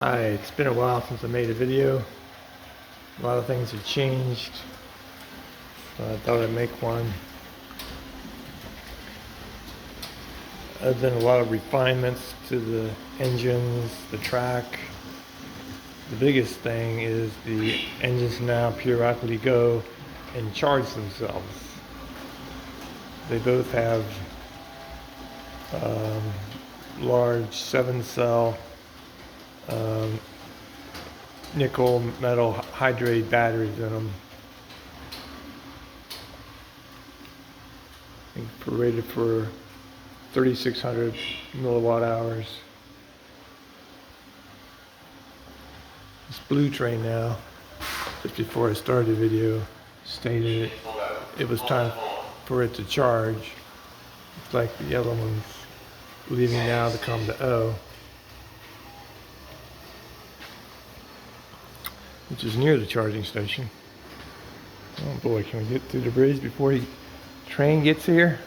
Hi, it's been a while since I made a video. A lot of things have changed, so I thought I'd make one. Other than a lot of refinements to the engines, the track, the biggest thing is the engines now periodically go and charge themselves. They both have large 7-cell nickel metal hydrate batteries in them. I think rated for 3,600 milliwatt hours. This blue train now, just before I started the video, stated it was time for it to charge. It's like the yellow one's leaving now to come to O, which is near the charging station. Oh boy, can we get through the bridge before the train gets here?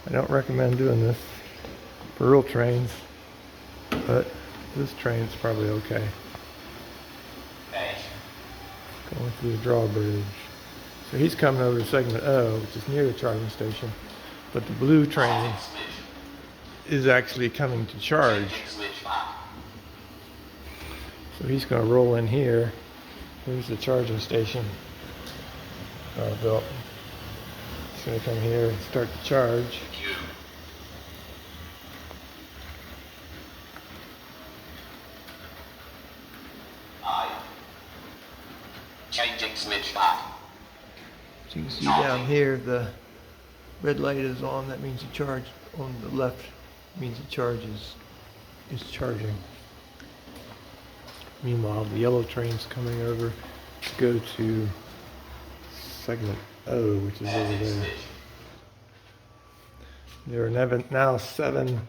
I don't recommend doing this for real trains, but this train's probably okay. Going through the drawbridge. So he's coming over to segment O, which is near the charging station, but the blue train is actually coming to charge. So he's going to roll in here. Here's the charging station built. It's going to come here and start to charge. Changing switch back. So you can see down here the red light is on. That means the charge on the left means the charge is charging. Meanwhile, the yellow train's coming over to go to segment O, which is over there. There are now 7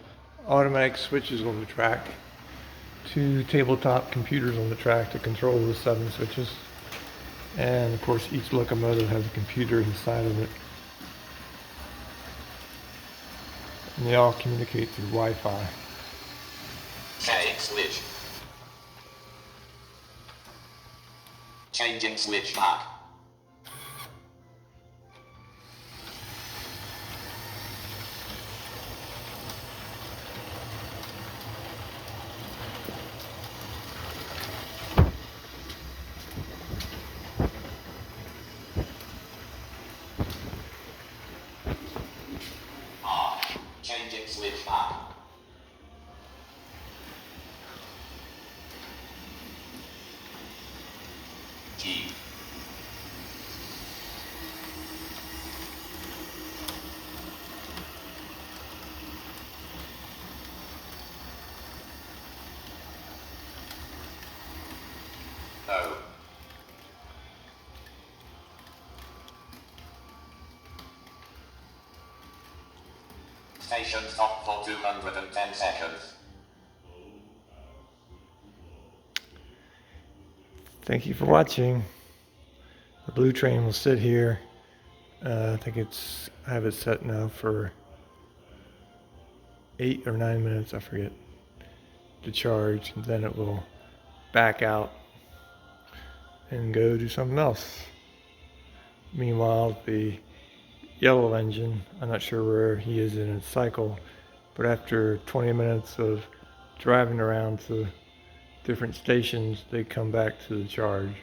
automatic switches on the track, 2 tabletop computers on the track to control the 7 switches, and of course each locomotive has a computer inside of it. And they all communicate through Wi-Fi. Setting switch. Changing switch back. Changing switch back. G. O. Station stop for 210 seconds. Thank you for watching. The blue train will sit here. I have it set now for 8 or 9 minutes, I forget, to charge. And then it will back out and go do something else. Meanwhile, the yellow engine, I'm not sure where he is in its cycle, but after 20 minutes of driving around to different stations, they come back to the charge.